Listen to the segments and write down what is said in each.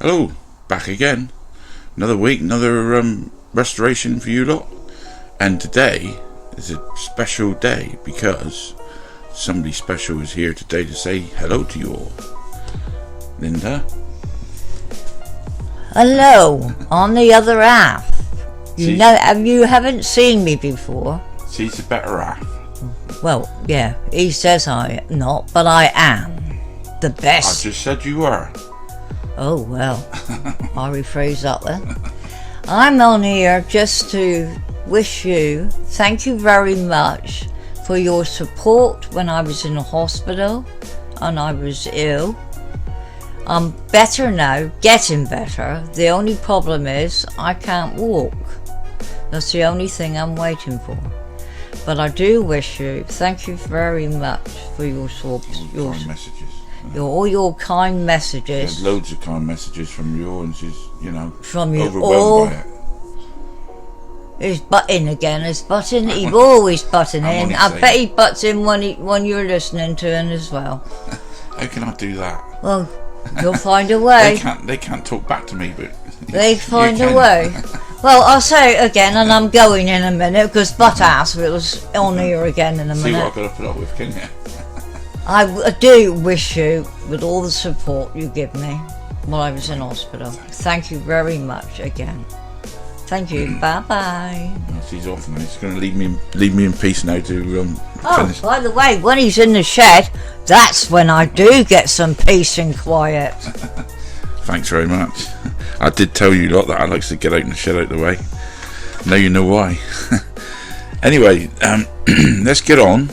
Hello, back again. Another week, another restoration for you lot. And today is a special day because somebody special is here today to say hello to you all. Linda? Hello, on the other half. You haven't seen me before. She's the better half. Well, yeah, he says I'm not, but I am. The best. I just said you were. Oh, well, I'll rephrase that then. I'm on here just to wish you, thank you very much for your support when I was in the hospital and I was ill. I'm better now, getting better. The only problem is I can't walk. That's the only thing I'm waiting for. But I do wish you, thank you very much for your support. Kind messages. All your kind messages. There's loads of kind messages from you, and she's, from you overwhelmed all. by it. He's butting again. He's butting. He's always butting in. I bet he butts in when you're listening to him as well. How can I do that? Well, you'll find a way. They can't talk back to me, but they find a way. Well, I'll say it again, and I'm going in a minute because butt ass was on here again in a minute. See what I've got to put up with, can you? I do wish you, with all the support you give me while I was in hospital. Thank you very much again. Thank you. Bye bye. She's off now. She's going to leave me in peace now to finish. By the way, when he's in the shed, that's when I do get some peace and quiet. Thanks very much. I did tell you lot that I like to get out in the shed out the way. Now you know why. Anyway, let's get on.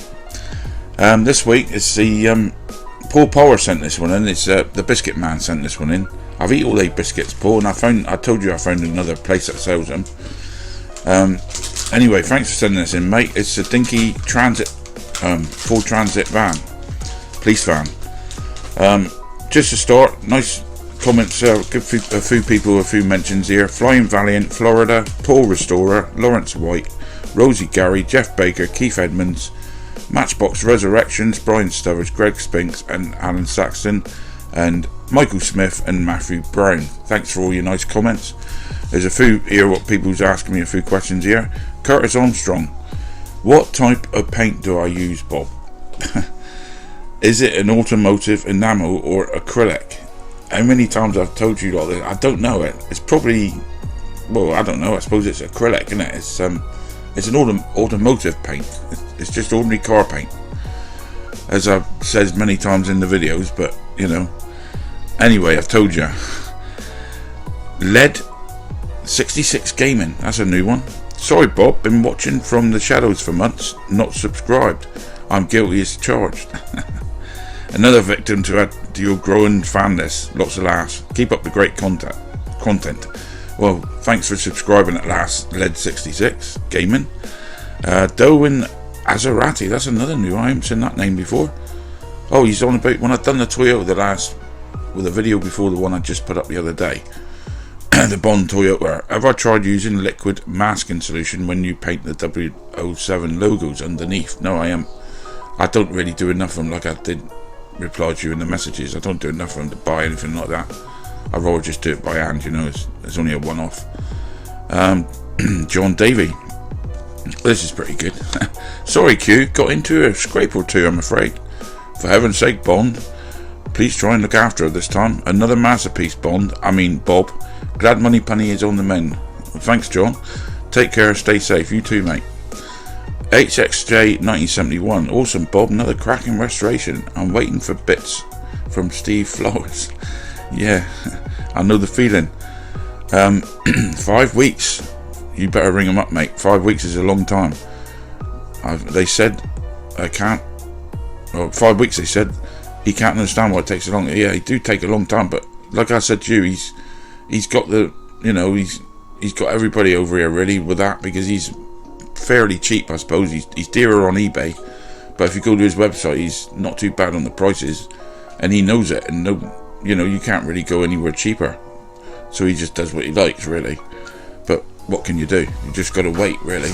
This week it's the Paul Power sent this one in. It's the Biscuit Man sent this one in. I've eaten all 8 biscuits, Paul, and I told you I found another place that sells them. Anyway, thanks for sending this in, mate. It's a Dinky transit, full transit van, police van. Just to start, nice comments. Give a few people a few mentions here. Flying Valiant, Florida, Paul Restorer, Lawrence White, Rosie Gary, Jeff Baker, Keith Edmonds, Matchbox Resurrections, Brian Stovers, Greg Spinks and Alan Saxton, and Michael Smith and Matthew Brown. Thanks for all your nice comments. There's a few here what people's asking me a few questions here. Curtis Armstrong, what type of paint do I use, Bob? Is it an automotive, enamel or acrylic? How many times I've told you all this? I don't know it. It's probably, well, I don't know. I suppose it's acrylic, isn't it? It's an automotive paint. It's just ordinary car paint, as I've said many times in the videos, but anyway, I've told you. LED 66 Gaming, that's a new one. Sorry Bob, been watching from the shadows for months, not subscribed. I'm guilty as charged. Another victim to add to your growing fan list. Lots of laughs. Keep up the great content. Well, thanks for subscribing at last, LED 66 Gaming. Darwin Azarati, that's another new. I haven't seen that name before. Oh, he's on about when I've done the Toyota with a video before the one I just put up the other day. The Bond Toyota. Have I tried using liquid masking solution when you paint the 007 logos underneath? No, I am. I don't really do enough of them, like I did reply to you in the messages. I don't do enough of them to buy anything like that. I'd rather just do it by hand, it's only a one-off. John Davey. This is pretty good. Sorry Q, got into a scrape or two, I'm afraid. For heaven's sake, Bond, please try and look after her this time. Another masterpiece, Bob. Glad Money Penny is on the mend. Thanks John. Take care, stay safe. You too, mate. HXJ 1971. Awesome Bob, another cracking restoration. I'm waiting for bits from Steve Flowers. Yeah, I know the feeling. 5 weeks. You better ring him up, mate. 5 weeks is a long time. They said I can't. Well, 5 weeks. They said he can't understand why it takes so long. Yeah, it do take a long time. But like I said to you, he's got the he's got everybody over here really with that because he's fairly cheap, I suppose. He's dearer on eBay, but if you go to his website, he's not too bad on the prices, and he knows it. And you can't really go anywhere cheaper. So he just does what he likes, really. But what can you do? You just got to wait, really.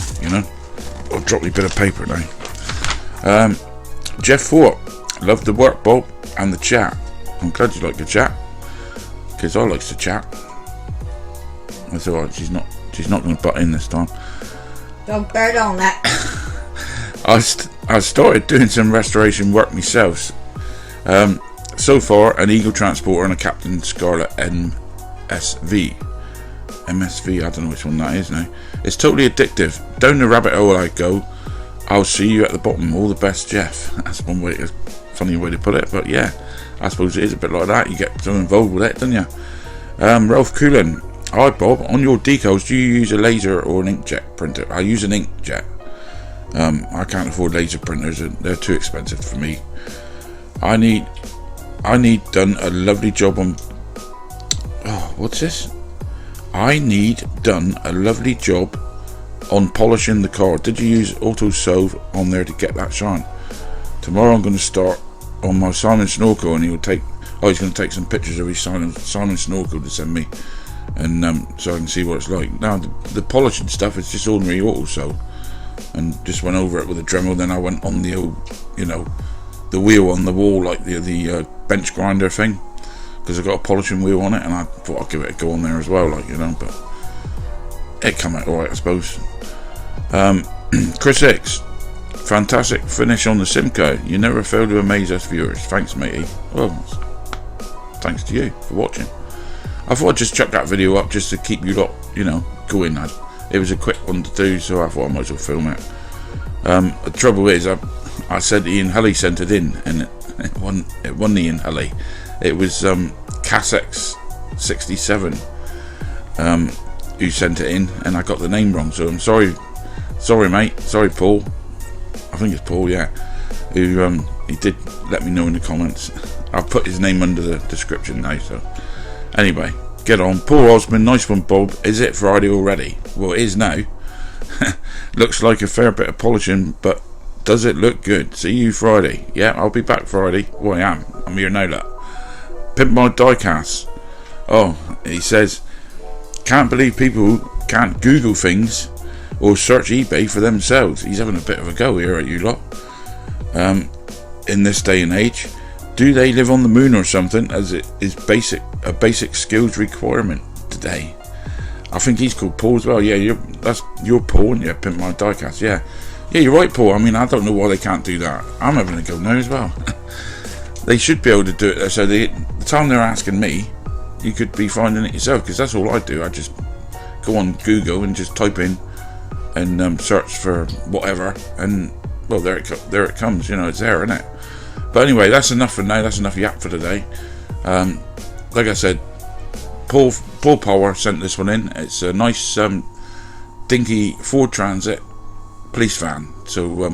I'll drop you a bit of paper now. Jeff Fort, love the work, Bob, and the chat. I'm glad you like the chat. because I likes to chat. I thought she's not going to butt in this time. Don't bet on that. I started doing some restoration work myself. So far, an Eagle Transporter and a Captain Scarlet MSV. I don't know which one that is now. It's totally addictive. Down the rabbit hole I go. I'll see you at the bottom. All the best, Jeff. That's one way, funny way to put it, but yeah, I suppose it is a bit like that. You get so involved with it, don't you? Ralph Coolin. Hi Bob, on your decals, do you use a laser or an inkjet printer? I use an inkjet. I can't afford laser printers, they're too expensive for me. I need done a lovely job on... Oh, what's this? I need done a lovely job on polishing the car. Did you use auto sove on there to get that shine? Tomorrow I'm going to start on my Simon Snorkel, and he's going to take some pictures of his Simon Snorkel to send me, and so I can see what it's like. Now the polishing stuff is just ordinary auto sove, and just went over it with a Dremel. Then I went on the old, the wheel on the wall, like the bench grinder thing, because I got a polishing wheel on it, and I thought I'd give it a go on there as well, but it come out alright, I suppose. Chris X, fantastic finish on the Simcoe. You never fail to amaze us viewers. Thanks, matey. Well, thanks to you for watching. I thought I'd just chuck that video up just to keep you lot, going. It was a quick one to do, so I thought I might as well film it. The trouble is, I said Ian Hulley sent it in, and it wasn't Ian Hulley. It was Cassex 67 who sent it in, and I got the name wrong, so I'm sorry mate, sorry Paul, I think it's Paul, yeah, who he did let me know in the comments. I've put his name under the description now, so anyway, get on. Paul Osmond, nice one Bob. Is it Friday already? Well, it is now. Looks like a fair bit of polishing, but does it look good? See you Friday. Yeah, I'll be back Friday. Well, I'm here now, look. Pimp my diecast. Oh, he says, can't believe people can't Google things or search eBay for themselves. He's having a bit of a go here at you lot. In this day and age, do they live on the moon or something, as it is a basic skills requirement today? I think he's called Paul as well. Yeah, you're Paul, and Pimp my diecast. Yeah, you're right, Paul. I mean, I don't know why they can't do that. I'm having a go now as well. They should be able to do it. So the time they're asking me, you could be finding it yourself, because that's all I do. I just go on Google and just type in and search for whatever, and well, there it comes. It's there, isn't it? But anyway, that's enough for now. That's enough yap for today. Like I said, Paul Power sent this one in. It's a nice dinky Ford Transit police van. So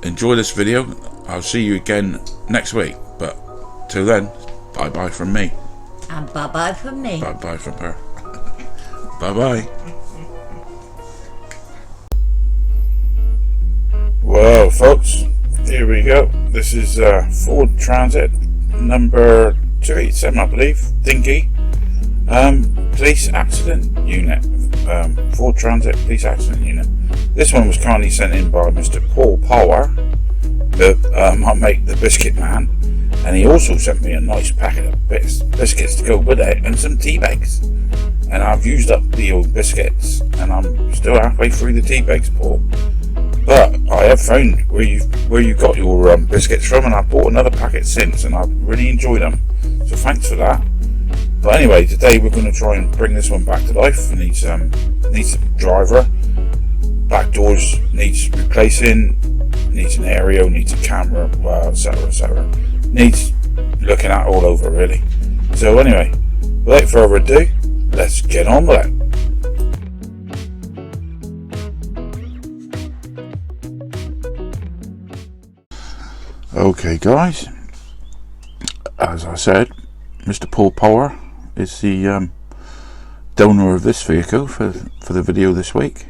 enjoy this video. I'll see you again next week. But till then, bye bye from me. And bye bye from me. Bye bye from her. Bye bye. Well, folks, here we go. This is Ford Transit number 287, I believe. Dinky. Police accident unit. Ford Transit police accident unit. This one was kindly sent in by Mr. Paul Power, my mate, the Biscuit Man, and he also sent me a nice packet of biscuits to go with it, and some tea bags. And I've used up the old biscuits, and I'm still halfway through the tea bags, Paul. But I have found where you got your biscuits from, and I bought another packet since, and I've really enjoyed them. So thanks for that. But anyway, today we're going to try and bring this one back to life. It needs a driver. Back doors needs replacing. Needs an aerial. Needs a camera. Etc. etc. Needs looking at all over, really. So anyway, without further ado, let's get on with it. Okay guys, as I said, Mr. Paul Power is the donor of this vehicle for the video this week,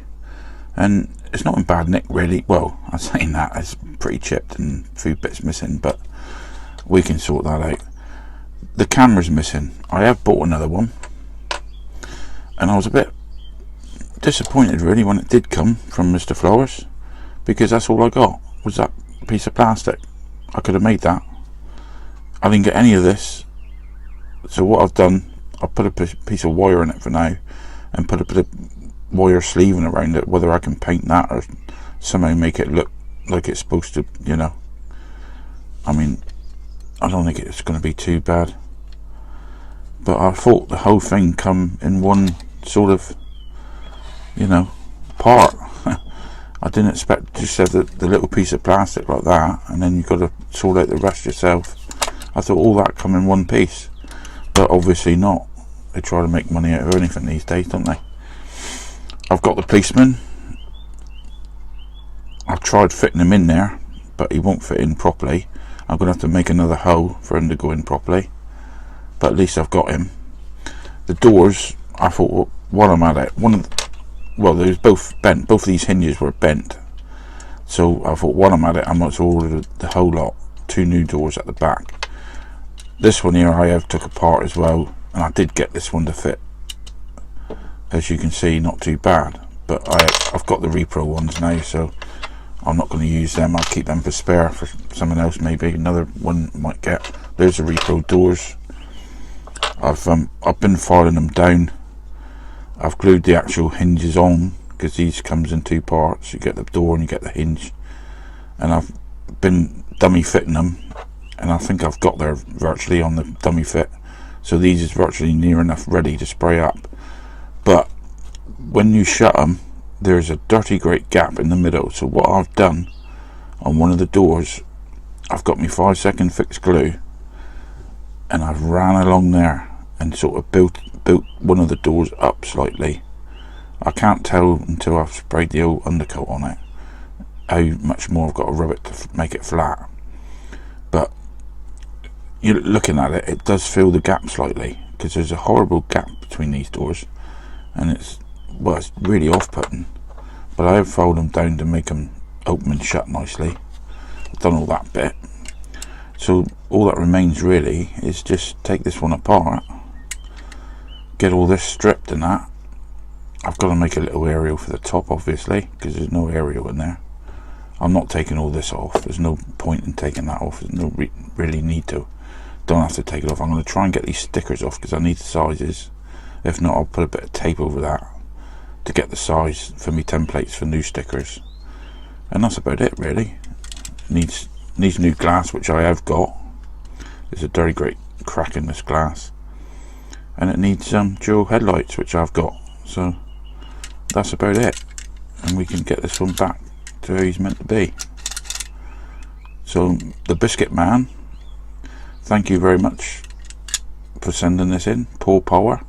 and it's not in bad nick really. Well, I'm saying that, it's pretty chipped and a few bits missing, but we can sort that out. The camera's missing. I have bought another one, and I was a bit disappointed really when it did come from Mr. Flowers, because that's all I got was that piece of plastic. I could have made that. I didn't get any of this So what I've done, I put a piece of wire in it for now, and put a bit of wire sleeving around it. Whether I can paint that or somehow make it look like it's supposed to, you know. I mean, I don't think it's going to be too bad. But I thought the whole thing come in one sort of, you know, part. I didn't expect to just have the little piece of plastic like that, and then you've got to sort out the rest yourself. I thought all that come in one piece, but obviously not. They try to make money out of anything these days, don't they? I've got the policeman. I've tried fitting him in there, but he won't fit in properly. I'm going to have to make another hole for him to go in properly, but at least I've got him. The doors, I thought, well, while I'm at it, well, they was both bent. Both of these hinges were bent, so I thought, while I'm at it, I might order the whole lot. 2 new doors at the back. This one here I have took apart as well, and I did get this one to fit. As you can see, not too bad, but I've got the repro ones now, so I'm not going to use them. I'll keep them for spare for someone else, maybe another one might get. There's the repro doors. I've been filing them down. I've glued the actual hinges on, because these comes in 2 parts. You get the door and you get the hinge, and I've been dummy fitting them, and I think I've got there virtually on the dummy fit, so these is virtually near enough ready to spray up. But when you shut them, there's a dirty great gap in the middle. So what I've done on one of the doors, I've got my 5-second fixed glue, and I've ran along there and sort of built one of the doors up slightly. I can't tell until I've sprayed the old undercoat on it how much more I've got to rub it to make it flat. But you're looking at it, it does fill the gap slightly, because there's a horrible gap between these doors, and it's really off-putting. But I have folded them down to make them open and shut nicely. I've done all that bit, so all that remains really is just take this one apart, get all this stripped and that. I've got to make a little aerial for the top, obviously, because there's no aerial in there. I'm not taking all this off. There's no point in taking that off. There's no really need to. Don't have to take it off. I'm going to try and get these stickers off, because I need the sizes. If not, I'll put a bit of tape over that to get the size for me templates for new stickers. And that's about it, really. Needs new glass, which I have got. There's a very great crack in this glass, and it needs dual headlights, which I've got. So that's about it, and we can get this one back to where he's meant to be. So the Biscuit Man, thank you very much for sending this in. Paul Power.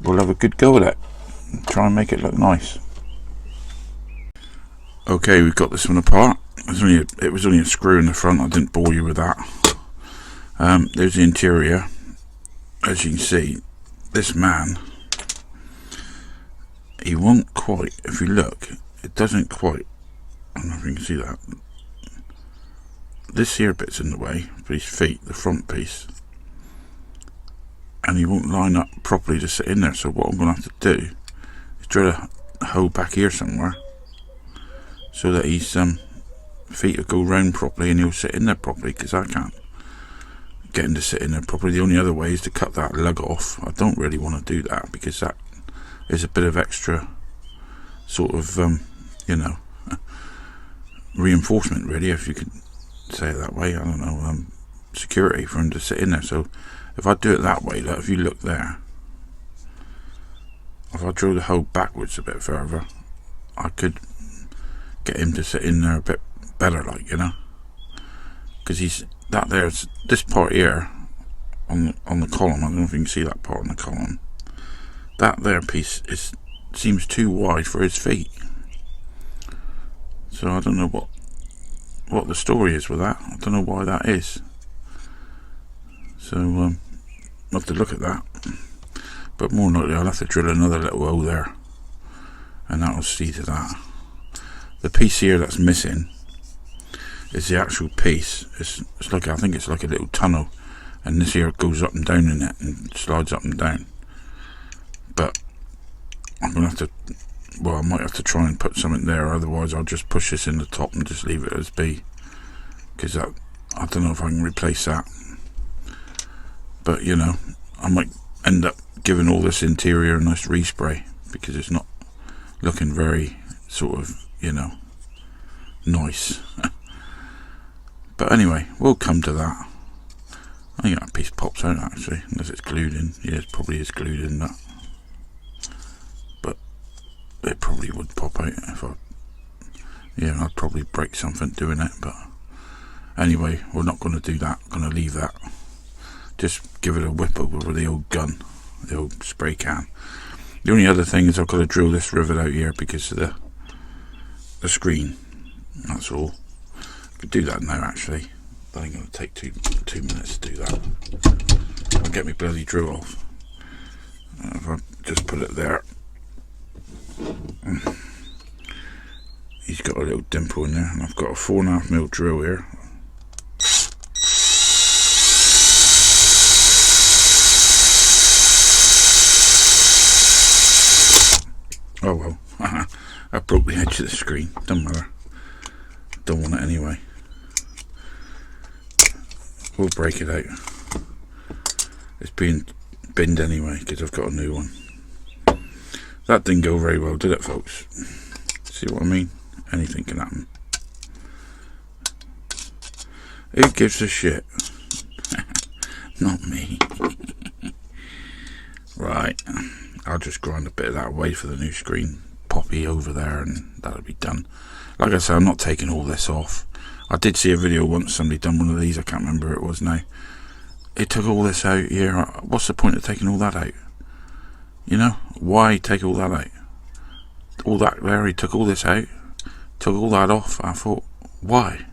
We'll have a good go at it and try and make it look nice. Okay, we've got this one apart. It was only a screw in the front. I didn't bore you with that. There's the interior. As you can see, this man, he won't quite, if you look, it doesn't quite, I don't know if you can see that. This here bit's in the way for his feet, the front piece, and he won't line up properly to sit in there. So what I'm going to have to do is drill a hole back here somewhere, so that his feet will go round properly and he'll sit in there properly, because I can't get him to sit in there properly. The only other way is to cut that lug off. I don't really want to do that, because that is a bit of extra sort of you know, reinforcement, really, if you could say it that way. I don't know, security for him to sit in there. So if I do it that way, look, if you look there, if I drill the hole backwards a bit further, I could get him to sit in there a bit better, like, you know, because he's that there's this part here on the column. I don't know if you can see that part on the column. That there piece seems too wide for his feet. So I don't know what the story is with that. I don't know why that is. So I'll have to look at that. But more than likely I'll have to drill another little hole there, and that'll see to that. The piece here that's missing is the actual piece. It's like, I think it's like a little tunnel, and this here goes up and down in it and slides up and down. But I'm gonna have to, well, I might have to try and put something there, otherwise I'll just push this in the top and just leave it as be, because I don't know if I can replace that. But you know, I might end up giving all this interior a nice respray because it's not looking very sort of, you know, nice. But anyway, we'll come to that. I think that piece pops out actually, unless it's glued in. Yeah, it probably is glued in, that. But it probably would pop out if I... Yeah, I'd probably break something doing it, but... Anyway, we're not going to do that. I'm going to leave that. Just give it a whip over with the old gun, the old spray can. The only other thing is I've got to drill this rivet out here because of the screen. That's all. I could do that now actually. That ain't going to take two minutes to do that. I'll get my bloody drill off. If I just put it there. He's got a little dimple in there, and I've got a 4.5mm drill here. Oh well, I broke the edge of the screen. Doesn't matter. Don't want it anyway. We'll break it out. It's being binned anyway because I've got a new one. That didn't go very well, did it, folks? See what I mean? Anything can happen. Who gives a shit? Not me. Right. I'll just grind a bit of that away for the new screen. Poppy over there and that'll be done. Like I said, I'm not taking all this off. I did see a video once somebody done one of these. I can't remember who it was now. It took all this out here. What's the point of taking all that out? You know? Why take all that out? All that there, he took all this out. Took all that off. I thought, why?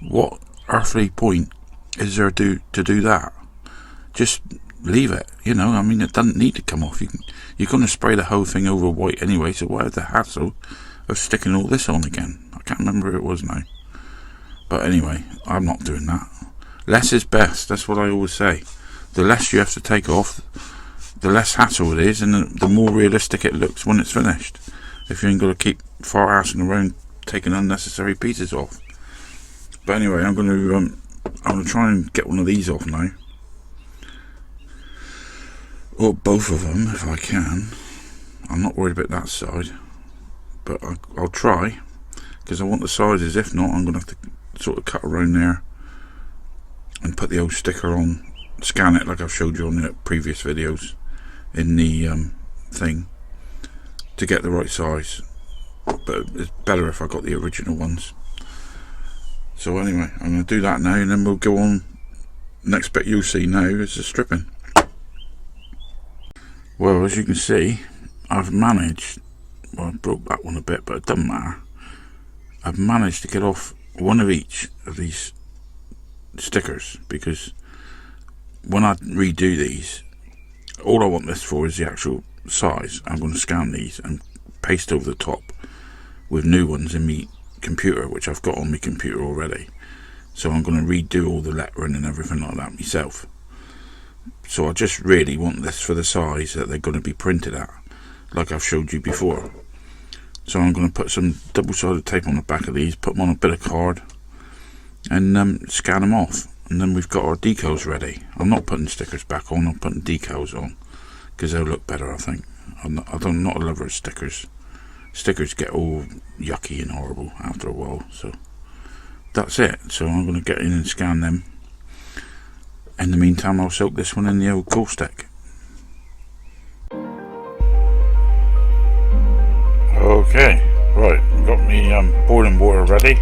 What earthly point is there to do that? Just leave it, you know. I mean, it doesn't need to come off. You're going to spray the whole thing over white anyway, so why the hassle of sticking all this on again? I can't remember who it was now. But anyway, I'm not doing that. Less is best, that's what I always say. The less you have to take off, the less hassle it is, and the more realistic it looks when it's finished. If you ain't got to keep far-assing around taking unnecessary pieces off. But anyway, I'm going to try and get one of these off now. Or both of them, if I can. I'm not worried about that side. But I'll try. Because I want the sizes. If not, I'm going to have to sort of cut around there. And put the old sticker on. Scan it like I've showed you on the previous videos. In the thing. To get the right size. But it's better if I got the original ones. So anyway, I'm going to do that now. And then we'll go on. Next bit you'll see now is the stripping. Well, as you can see, I've managed, well, I broke that one a bit, but it doesn't matter. I've managed to get off one of each of these stickers, because when I redo these, all I want this for is the actual size. I'm going to scan these and paste over the top with new ones in my computer, which I've got on my computer already. So I'm going to redo all the lettering and everything like that myself. So I just really want this for the size that they're going to be printed at, like I've showed you before. So I'm going to put some double-sided tape on the back of these, put them on a bit of card, and scan them off. And then we've got our decals ready. I'm not putting stickers back on, I'm putting decals on, because they'll look better, I think. I'm not a lover of stickers. Stickers get all yucky and horrible after a while, so that's it. So I'm going to get in and scan them. In the meantime, I'll soak this one in the old caustic. Okay, right, I've got my boiling water ready.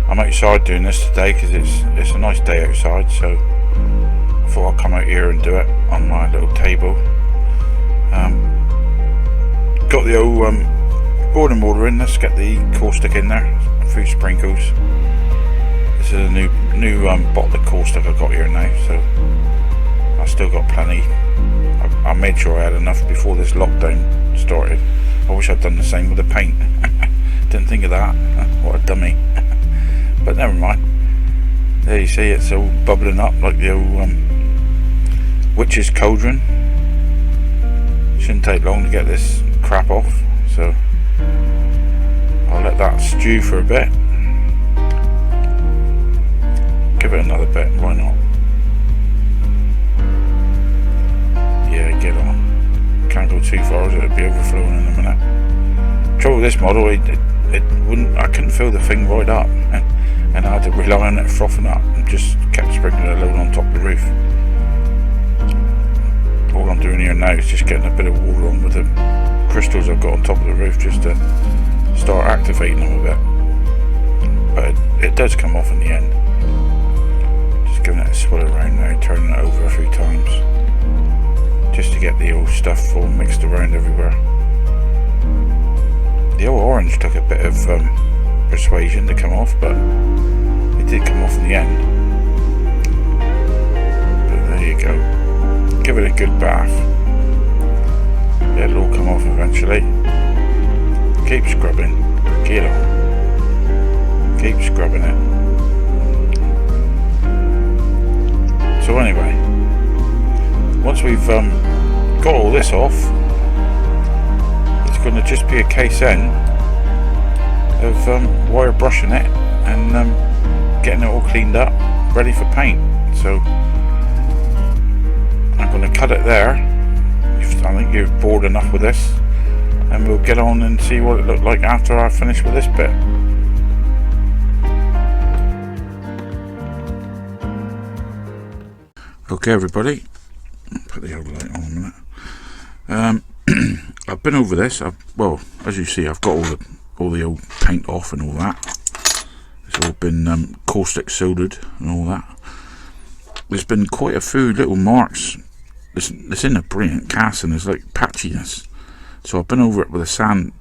I'm outside doing this today because it's a nice day outside, so I thought I'd come out here and do it on my little table. Got the old boiling water in. Let's get the caustic in there, a few sprinkles. This is a new bottle of caustic I got here now, so I still got plenty. I made sure I had enough before this lockdown started. I wish I'd done the same with the paint. Didn't think of that. What a dummy. But never mind. There you see, it's all bubbling up like the old witch's cauldron. Shouldn't take long to get this crap off, so I'll let that stew for a bit. Give it another bit, why not? model, it wouldn't. I couldn't fill the thing right up, and I had to rely on it frothing up, and just kept sprinkling a load on top of the roof. All I'm doing here now is just getting a bit of water on with the crystals I've got on top of the roof, just to start activating them a bit. But it does come off in the end. Just giving it a swirl around now, turning it over a few times, just to get the old stuff all mixed around everywhere. The old orange took a bit of persuasion to come off, but it did come off in the end. But there you go. Give it a good bath. It'll all come off eventually. Keep scrubbing. Get on. Keep scrubbing it. So anyway, once we've got all this off, it's going to just be a case then of wire brushing it and getting it all cleaned up, ready for paint. So I'm going to cut it there. I think you're bored enough with this, and we'll get on and see what it looked like after I finish with this bit. Okay everybody, put the old light on a minute. I've been over this. Well, as you see, I've got all the old paint off and all that. It's all been caustic sodaed and all that. There's been quite a few little marks. It's in a brilliant cast, and there's like patchiness. So I've been over it with a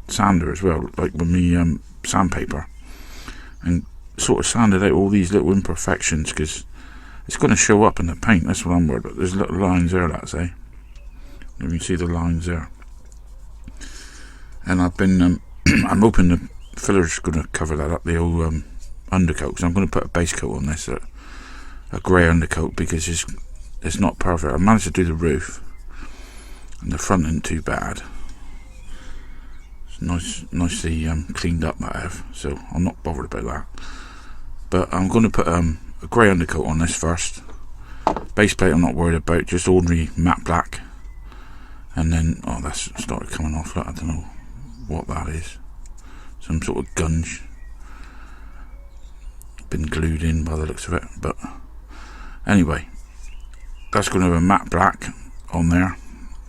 sander as well, like with me sandpaper, and sort of sanded out all these little imperfections, because it's going to show up in the paint. That's what I'm worried about. There's little lines there, let's say. You can see the lines there. And I've been, I'm hoping the filler's going to cover that up, the old undercoat, because I'm going to put a base coat on this, a grey undercoat, because it's not perfect. I managed to do the roof, and the front isn't too bad. It's nicely cleaned up that I have, so I'm not bothered about that. But I'm going to put a grey undercoat on this first. Base plate I'm not worried about, just ordinary matte black. And then, oh, that's started coming off. Look, I don't know what that is. Some sort of gunge. Been glued in by the looks of it. But anyway, that's going to have a matte black on there,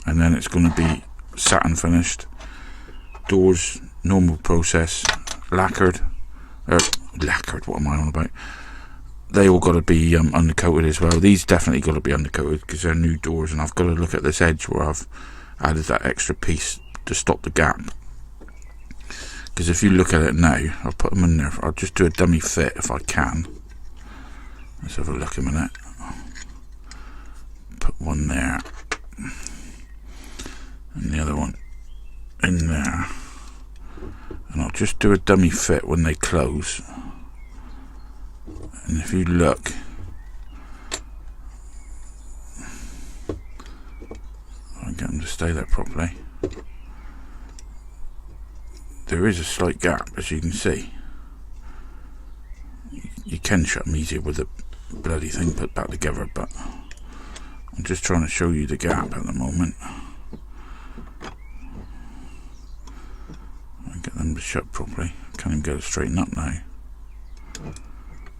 and then it's going to be satin finished. Doors, normal process, lacquered. What am I on about? They all got to be undercoated as well. These definitely got to be undercoated because they're new doors, and I've got to look at this edge where I've added that extra piece to stop the gap. Because if you look at it now, I'll put them in there. I'll just do a dummy fit if I can. Let's have a look a minute. Put one there, and the other one in there, and I'll just do a dummy fit when they close. And if you look, I'll get them to stay there properly. There is a slight gap, as you can see. You can shut them easier with the bloody thing put back together, but I'm just trying to show you the gap at the moment. I'll get them to shut properly. Can't even get it straightened up now.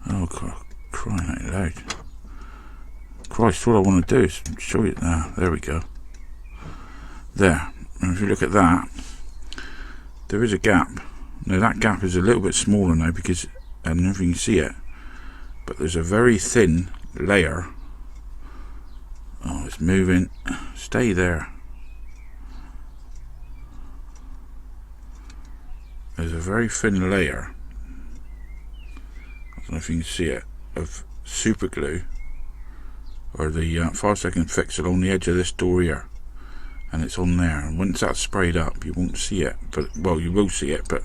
Oh God, crying out loud. Christ, all I want to do is show you now. There we go. There. And if you look at that, there is a gap. Now that gap is a little bit smaller now because I don't know if you can see it, but there's a very thin layer. Oh, it's moving. Stay there. There's a very thin layer, I don't know if you can see it, of super glue, or the 5-second fix along the edge of this door here, and it's on there. And once that's sprayed up, you won't see it, but well, you will see it, but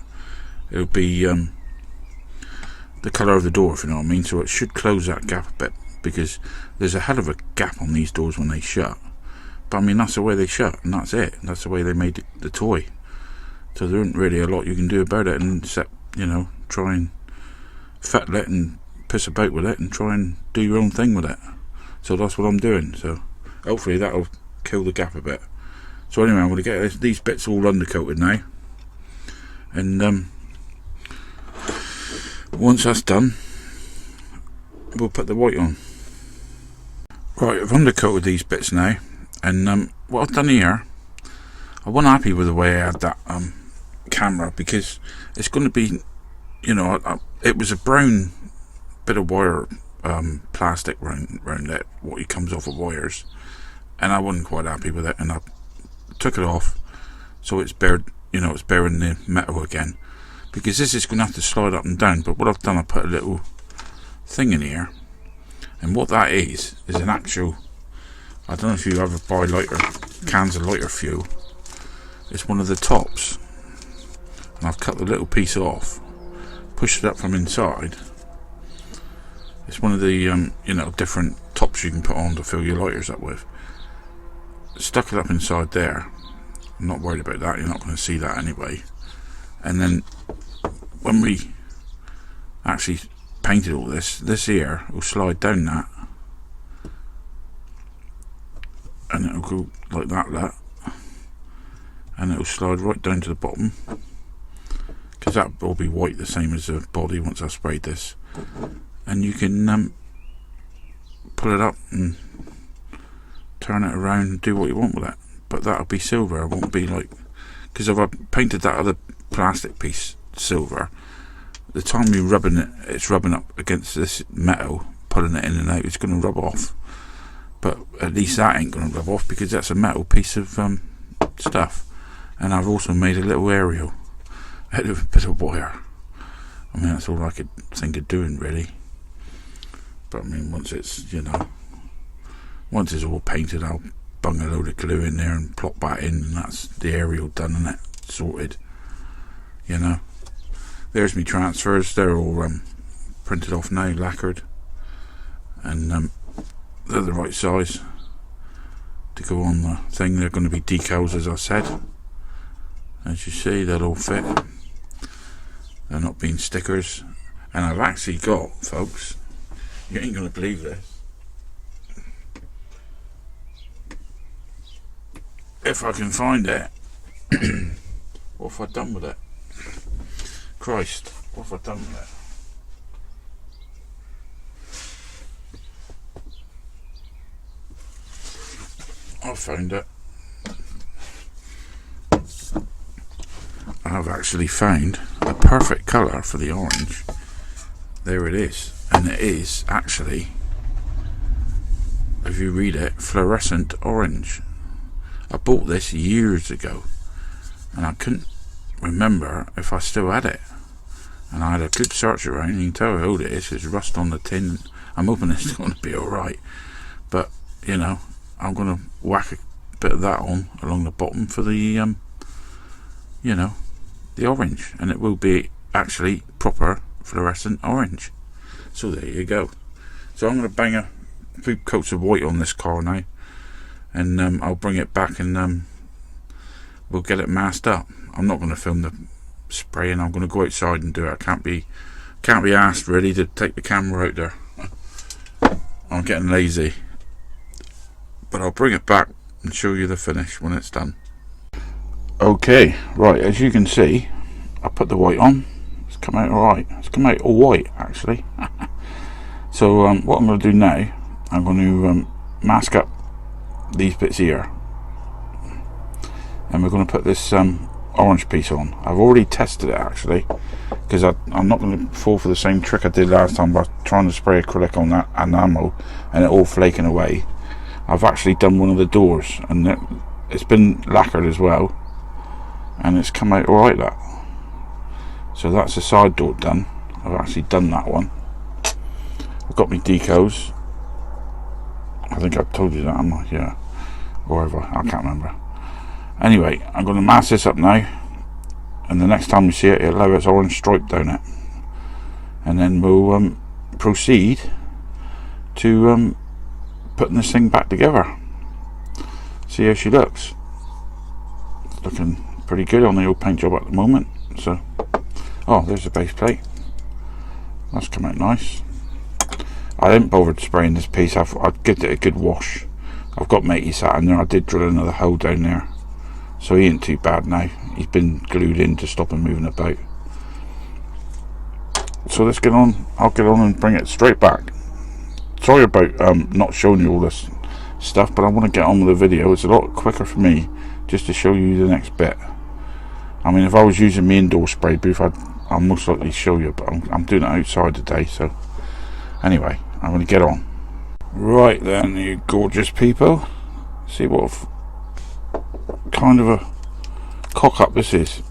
it'll be the colour of the door, if you know what I mean. So it should close that gap a bit, because there's a hell of a gap on these doors when they shut. But I mean, that's the way they shut, and that's it. That's the way they made the toy. So there isn't really a lot you can do about it, except, you know, try and fettle it and piss about with it and try and do your own thing with it. So that's what I'm doing. So hopefully that'll kill the gap a bit. So anyway, I'm going to get these bits all undercoated now, And once that's done, we'll put the white on. Right, I've undercoated these bits now, and what I've done here, I wasn't happy with the way I had that camera, because it's going to be, you know, it was a brown bit of wire, plastic round it, what comes off of wires, and I wasn't quite happy with it, and I took it off so it's bare, you know, it's bearing the metal again, because this is going to have to slide up and down. But what I've done, I put a little thing in here, and what that is an actual, I don't know if you ever buy cans of lighter fuel, it's one of the tops, and I've cut the little piece off, pushed it up from inside. It's one of the you know, different tops you can put on to fill your lighters up with. Stuck it up inside there. I'm not worried about that, you're not going to see that anyway. And then when we actually painted all this here will slide down that, and it'll go like that, and it'll slide right down to the bottom, because that will be white the same as the body once I've sprayed this. And you can pull it up and turn it around and do what you want with it, but that'll be silver. It won't be like, because if I painted that other plastic piece silver, the time you're rubbing it, it's rubbing up against this metal, pulling it in and out, it's going to rub off. But at least that ain't going to rub off, because that's a metal piece of stuff. And I've also made a little aerial out of a bit of wire. I mean, that's all I could think of doing, really. But I mean, once it's, you know, once it's all painted, I'll bung a load of glue in there and plop that in, and that's the aerial done, and it sorted, you know. There's me transfers, they're all printed off now, lacquered, and they're the right size to go on the thing. They're going to be decals, as I said. As you see, they'll all fit. They're not being stickers. And I've actually got, folks, you ain't going to believe this, if I can find it. What have I done with it? Christ, what have I done with it? I found it. I've actually found a perfect colour for the orange. There it is. And it is actually, if you read it, fluorescent orange. I bought this years ago, and I couldn't remember if I still had it. And I had a good search around, and you can tell how old it is. It's rust on the tin. I'm hoping it's going to be alright. But, you know, I'm going to whack a bit of that on along the bottom for the, you know, the orange. And it will be actually proper fluorescent orange. So there you go. So I'm going to bang a few coats of white on this car now, and I'll bring it back, and we'll get it masked up. I'm not going to film the spraying. I'm going to go outside and do it. I can't be asked really to take the camera out there. I'm getting lazy, but I'll bring it back and show you the finish when it's done. Okay, right, as you can see, I put the white on. It's come out alright. It's come out all white, actually. So what I'm going to do now, I'm going to mask up these bits here, and we're going to put this orange piece on. I've already tested it, actually, because I'm not going to fall for the same trick I did last time by trying to spray acrylic on that enamel and it all flaking away. I've actually done one of the doors, and it's been lacquered as well, and it's come out alright, that. So that's the side door done. I've actually done that one. I've got my decals. I think I've told you that, haven't I? Yeah. Or have I can't remember. Anyway, I'm going to mask this up now, and the next time you see it, it'll have its orange stripe down it. And then we'll proceed to putting this thing back together. See how she looks. It's looking pretty good on the old paint job at the moment. So, oh, there's the base plate. That's come out nice. I didn't bother spraying this piece. I'd give it a good wash. I've got matey sat in there. I did drill another hole down there, so he ain't too bad now. he's been glued in to stop him moving about. So let's get on. I'll get on and bring it straight back. Sorry about not showing you all this stuff, but I want to get on with the video. It's a lot quicker for me just to show you the next bit. I mean, if I was using my indoor spray booth, I'll most likely show you, but I'm doing it outside today. So anyway, I'm going to get on. Right then, you gorgeous people. See what kind of a cock up this is.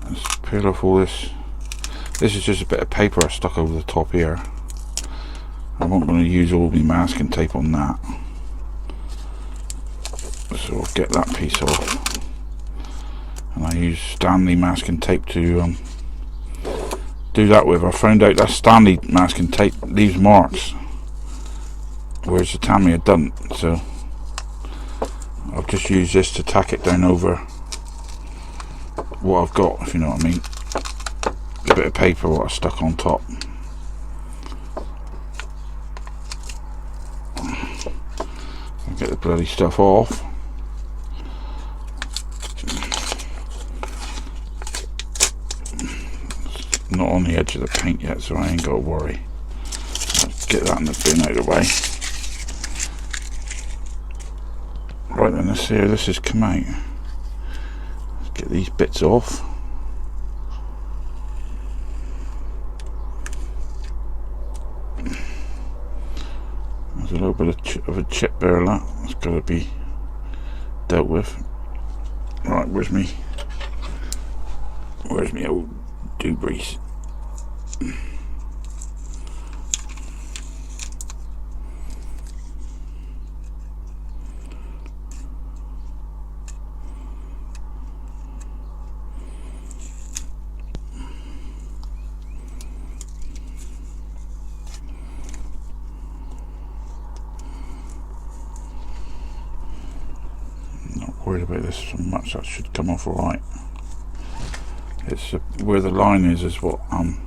Let's peel off all this. This is just a bit of paper I stuck over the top here. I'm not going to use all my masking tape on that. So I'll get that piece off. And I use Stanley masking tape to do that with. I found out that Stanley masking tape leaves marks, whereas the Tamiya doesn't. So I'll just use this to tack it down over what I've got, if you know what I mean. A bit of paper what I stuck on top. I'll get the bloody stuff off. It's not on the edge of the paint yet, so I ain't got to worry. Let's get that in the bin out of the way. Right then, let's see how this has come out. Let's get these bits off. There's a little bit of a chip there, that's got to be dealt with. Right, where's me old doobries? Worried about this so much, that should come off alright. It's where the line is what I'm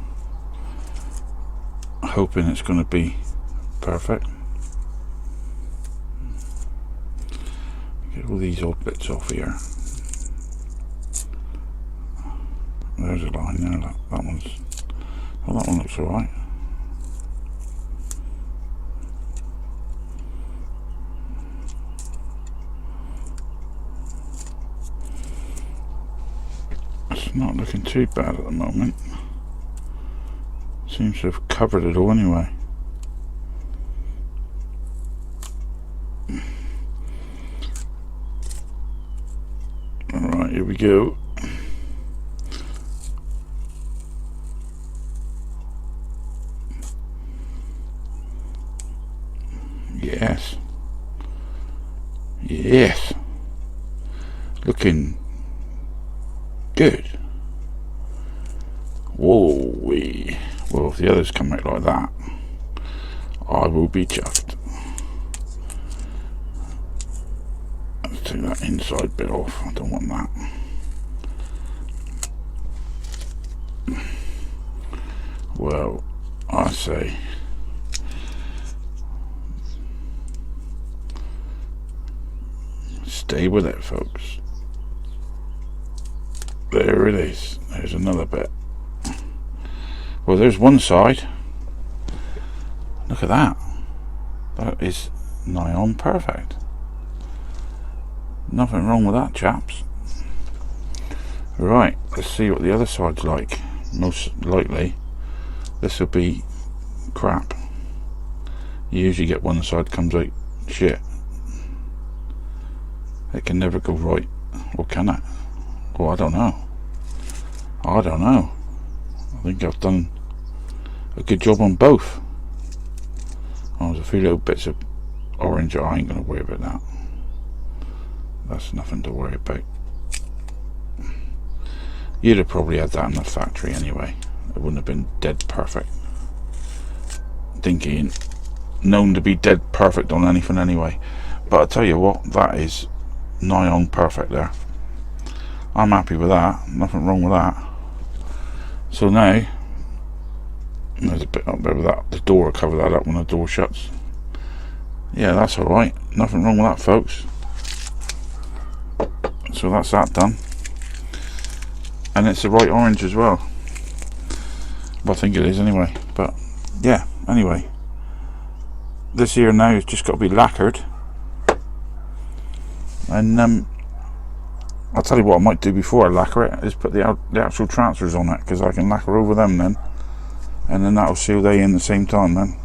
hoping it's going to be perfect. Get all these odd bits off here. There's a line there. That one's. Well, that one looks alright. Not looking too bad at the moment. Seems to have covered it all anyway. Alright, here we go. Yes. Yes. Looking good. Whoa wee. Well, if the others come out like that, I will be chuffed. Let's take that inside bit off. I don't want that. Well, I say stay with it, folks. There it is. There's another bit. Well, there's one side. Look at that. That is nigh on perfect. Nothing wrong with that, chaps. Right, let's see what the other side's like. Most likely this will be crap. You usually get one side comes out shit. It can never go right. Or can it? Well, I don't know. I don't know. I think I've done a good job on both. Oh, there's a few little bits of orange. I ain't going to worry about that. That's nothing to worry about. You'd have probably had that in the factory anyway. It wouldn't have been dead perfect. Dinky ain't known to be dead perfect on anything anyway. But I tell you what, that is nigh on perfect there. I'm happy with that. Nothing wrong with that. So now, there's a bit up there with that. The door will cover that up when the door shuts. Yeah, that's alright. Nothing wrong with that, folks. So that's that done, and it's the right orange as well. Well, I think it is anyway, but yeah, anyway, this here now has just got to be lacquered, and I'll tell you what I might do before I lacquer it is put the actual transfers on it, because I can lacquer over them then, and then that'll seal they in the same time then.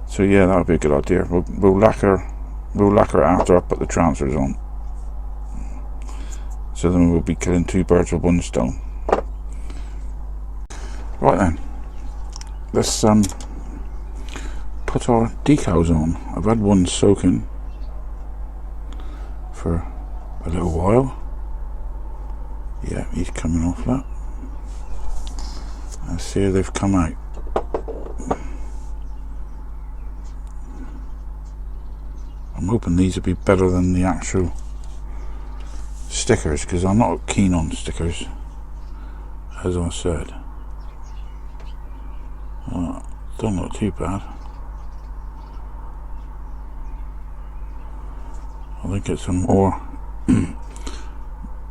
So yeah, that would be a good idea. We'll lacquer it after I put the transfers on. So then we'll be killing two birds with one stone. Right then, let's put our decals on. I've had one soaking for a little while. Yeah, he's coming off that. Let's see how they've come out. I'm hoping these will be better than the actual stickers, because I'm not keen on stickers, as I said. Don't look too bad. I think it's a more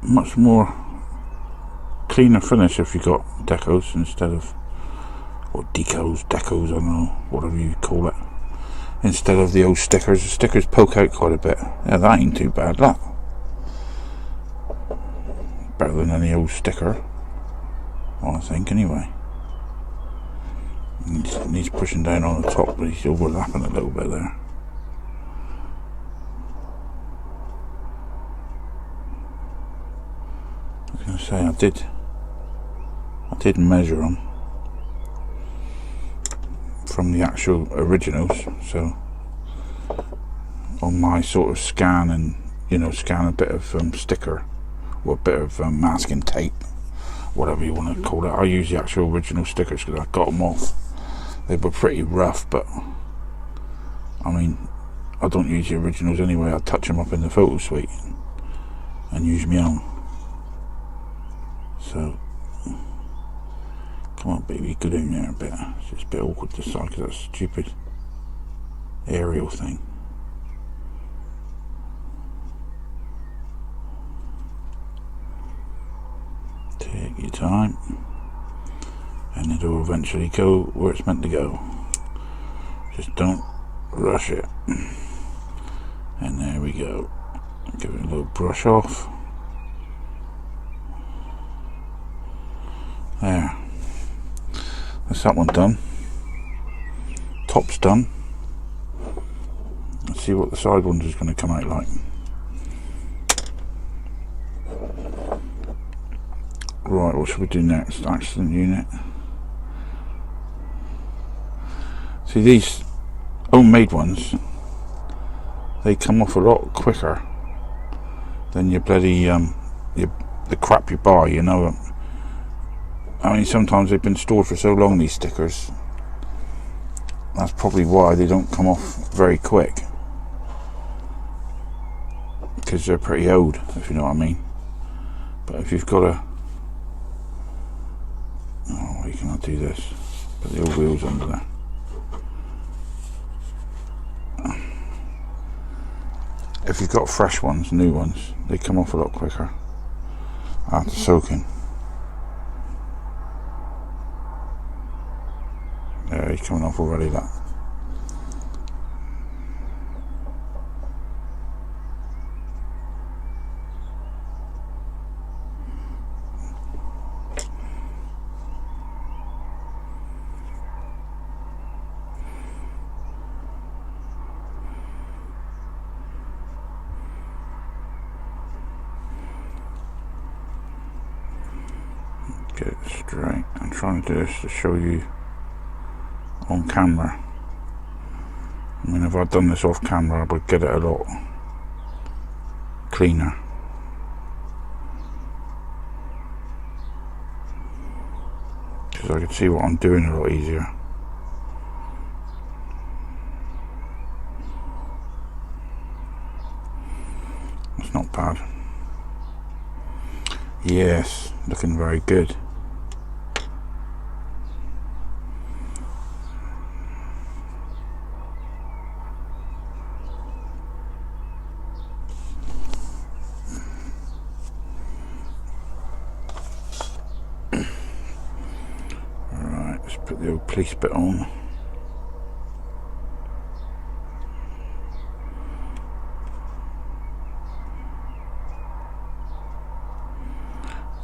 much more cleaner finish if you got decos instead of, or decos, I don't know, whatever you call it, instead of the old stickers. The stickers poke out quite a bit. Yeah, that ain't too bad, that. Better than any old sticker, well, I think, anyway. Needs pushing down on the top, but he's overlapping a little bit there. I was going to say, I did measure them from the actual originals, so on my sort of scan, and scan a bit of sticker or a bit of masking tape, whatever you want to call it. I use the actual original stickers because I got them off. They were pretty rough, but I mean, I don't use the originals anyway. I touch them up in the photo suite and use my own. So come on, baby, go down there a bit. It's just a bit awkward this side because that stupid aerial thing. Take your time, and it'll eventually go where it's meant to go. Just don't rush it. And there we go. Give it a little brush off. There. That's that one done. Top's done. Let's see what the side ones is going to come out like. Right, what should we do next? Accident unit. See, these homemade ones, they come off a lot quicker than your bloody the crap you buy, I mean, sometimes they've been stored for so long, these stickers. That's probably why they don't come off very quick, because they're pretty old, if you know what I mean. But if you've got a, oh, why can I do this? Put the old wheels under there. If you've got fresh ones, new ones, they come off a lot quicker after soaking. Yeah, he's coming off already, that. Get it straight. I'm trying to do this to show you on camera. I mean, if I'd done this off camera, I would get it a lot cleaner. Because I could see what I'm doing a lot easier. It's not bad. Yes, looking very good. put the old police bit on.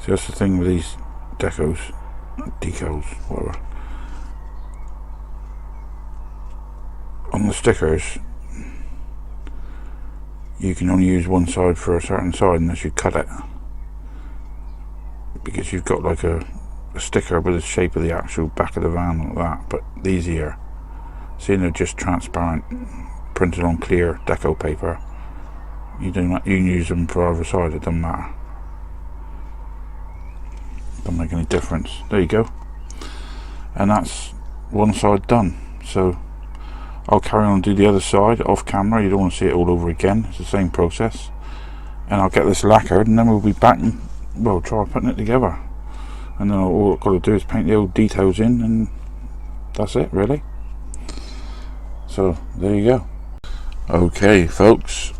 So that's the thing with these decals, whatever. On the stickers, you can only use one side for a certain side unless you cut it, because you've got like a sticker with the shape of the actual back of the van like that. But these here, seeing they're just transparent, printed on clear deco paper, you can use them for either side. It doesn't matter. Don't make any difference. There you go, and that's one side done. So I'll carry on and do the other side off camera. You don't want to see it all over again. It's the same process, and I'll get this lacquered, and then we'll be back and well try putting it together. And then all I've got to do is paint the old details in, and that's it really. So there you go. Okay folks,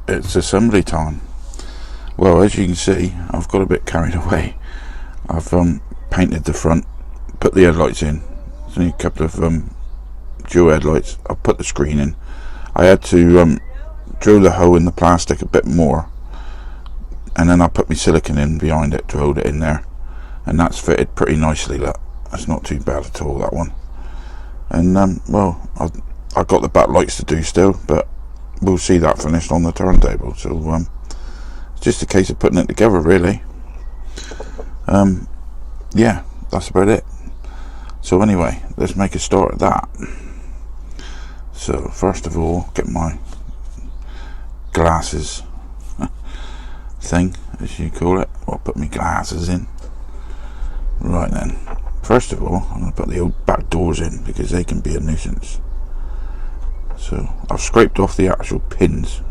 it's assembly time. Well, as you can see, I've got a bit carried away. I've painted the front, put the headlights in. There's only a couple of dual headlights. I've put the screen in. I had to drill the hole in the plastic a bit more, and then I put my silicone in behind it to hold it in there, and that's fitted pretty nicely. Look, that's not too bad at all, that one. And well, I got the back lights to do still, but we'll see that finished on the turntable. So it's just a case of putting it together really. Yeah, that's about it. So anyway, let's make a start at that. So first of all, get my glasses thing, as you call it. I'll put my glasses in. Right then, first of all, I'm going to put the old back doors in, because they can be a nuisance. So I've scraped off the actual pins,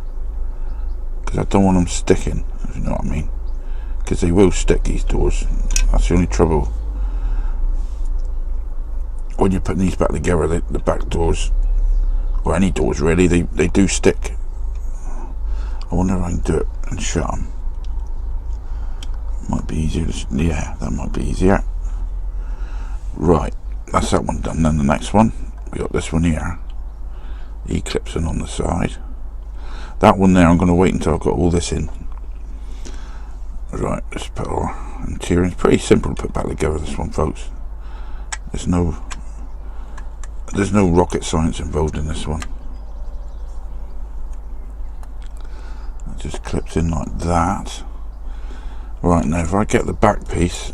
because I don't want them sticking, if you know what I mean, because they will stick, these doors. That's the only trouble when you're putting these back together. The back doors, or any doors really, they do stick. I wonder if I can do it and shut them. Might be easier to, yeah, that might be easier. Right, that's that one done. Then the next one, we got this one here, E-clipsing on the side. That one there, I'm going to wait until I've got all this in. Right, let's put our interior. It's pretty simple to put back together, this one, folks. There's no rocket science involved in this one. It just clips in like that. Right, now if I get the back piece,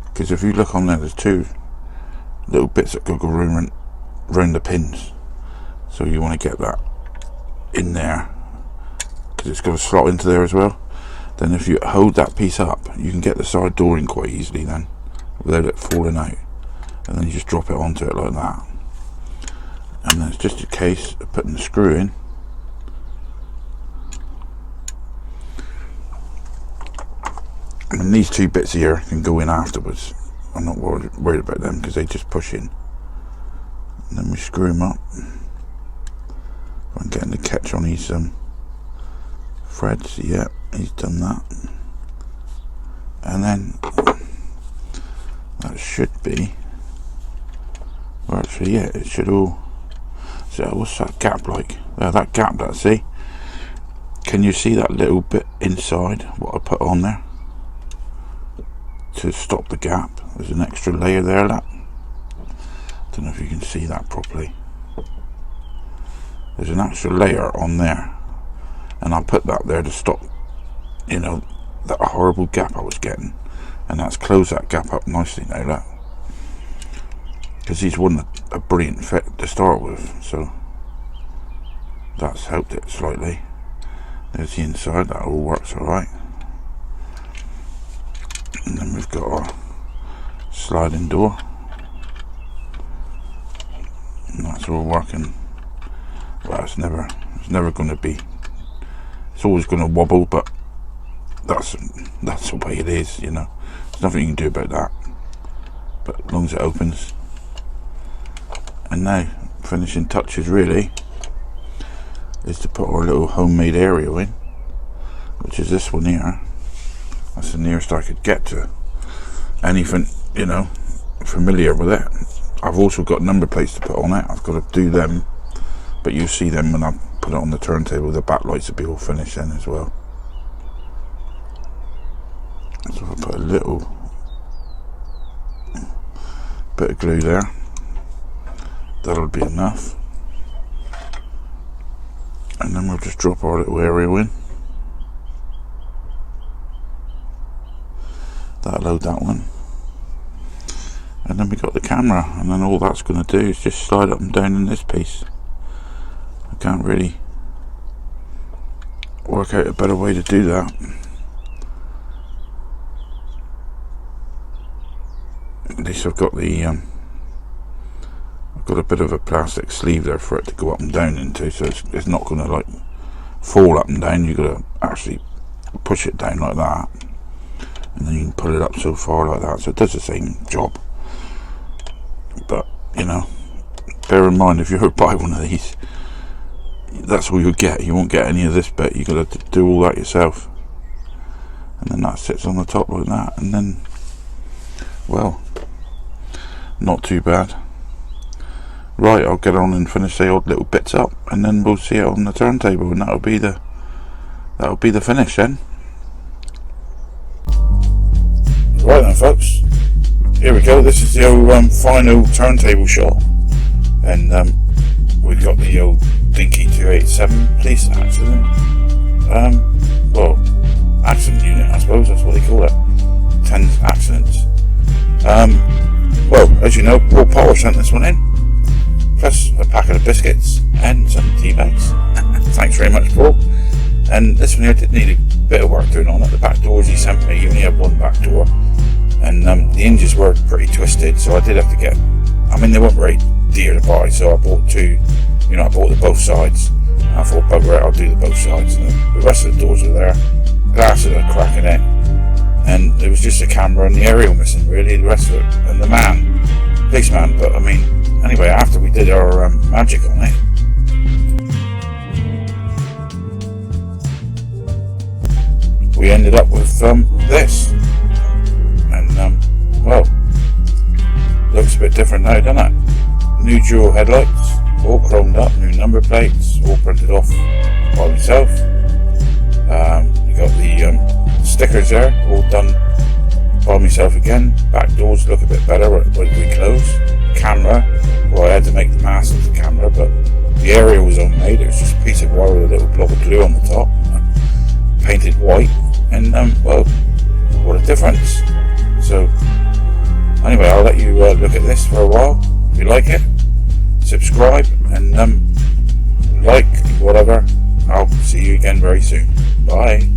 because if you look on there, there's two little bits that go around the pins. So you want to get that in there, because it's got to slot into there as well. Then if you hold that piece up, you can get the side door in quite easily then, without it falling out. And then you just drop it onto it like that. And then it's just a case of putting the screw in. And these two bits here can go in afterwards. I'm not worried about them, because they just push in. And then we screw them up. I'm getting the catch on his threads. Yeah, he's done that. And then that should be, well actually yeah, it should all, so what's that gap like? That gap, that, see? Can you see that little bit inside what I put on there to stop the gap? There's an extra layer there, that. Don't know if you can see that properly. There's an extra layer on there, and I put that there to stop, you know, that horrible gap I was getting, and that's closed that gap up nicely now, that, because these wasn't a brilliant fit to start with, so that's helped it slightly. There's the inside, that all works alright. And then we've got our sliding door, and that's all working. Well, it's never going to be, it's always going to wobble, but that's the way it is, you know. There's nothing you can do about that, but as long as it opens. And now finishing touches really is to put our little homemade area in, which is this one here. That's the nearest I could get to anything, you know, familiar with it. I've also got number plates to put on it. I've got to do them, but you see them when I put it on the turntable. The backlights will be all finished then as well. So I'll put a little bit of glue there. That'll be enough. And then we'll just drop our little aerial in. That'll load that one. And then we got the camera, and then all that's going to do is just slide up and down in this piece. I can't really work out a better way to do that. At least I've got the I've got a bit of a plastic sleeve there for it to go up and down into, so it's not going to like fall up and down. You've got to actually push it down like that, and then you can pull it up so far like that, so it does the same job. But you know, bear in mind, if you ever buy one of these, that's all you'll get. You won't get any of this bit. You've got to do all that yourself, and then that sits on the top like that, and then, well, not too bad. Right, I'll get on and finish the odd little bits up, and then we'll see it on the turntable, and that'll be the finish then. Right then, folks, here we go. This is the old final turntable shot, and we've got the old Dinky 287 police accident. Well, accident unit, I suppose that's what they call it. 10 accidents. Well, as you know, Paul Power sent this one in, plus a packet of biscuits and some tea bags. Thanks very much, Paul. And this one here did need a bit of work doing on it. The back doors he sent me, you only had one back door, and the hinges were pretty twisted, so I did have to get, I mean, they weren't very dear to buy, so I bought two, you know, I bought the both sides. I thought, bugger it, I'll do the both sides, and the rest of the doors are there. Glass had a crack in it, and there was just a camera and the aerial missing, really, the rest of it, and the policeman. But I mean, anyway, after we did our magic on it, we ended up with this, and well, looks a bit different now, doesn't it? New dual headlights, all chromed up, new number plates, all printed off by myself. You got the stickers there, all done by myself again. Back doors look a bit better when we close. Camera, well, I had to make the mast of the camera, but the aerial was homemade. It was just a piece of wire with a little blob of glue on the top, painted white, and well, what a difference. So anyway, I'll let you look at this for a while. If you like it, subscribe, and like, whatever. I'll see you again very soon. Bye.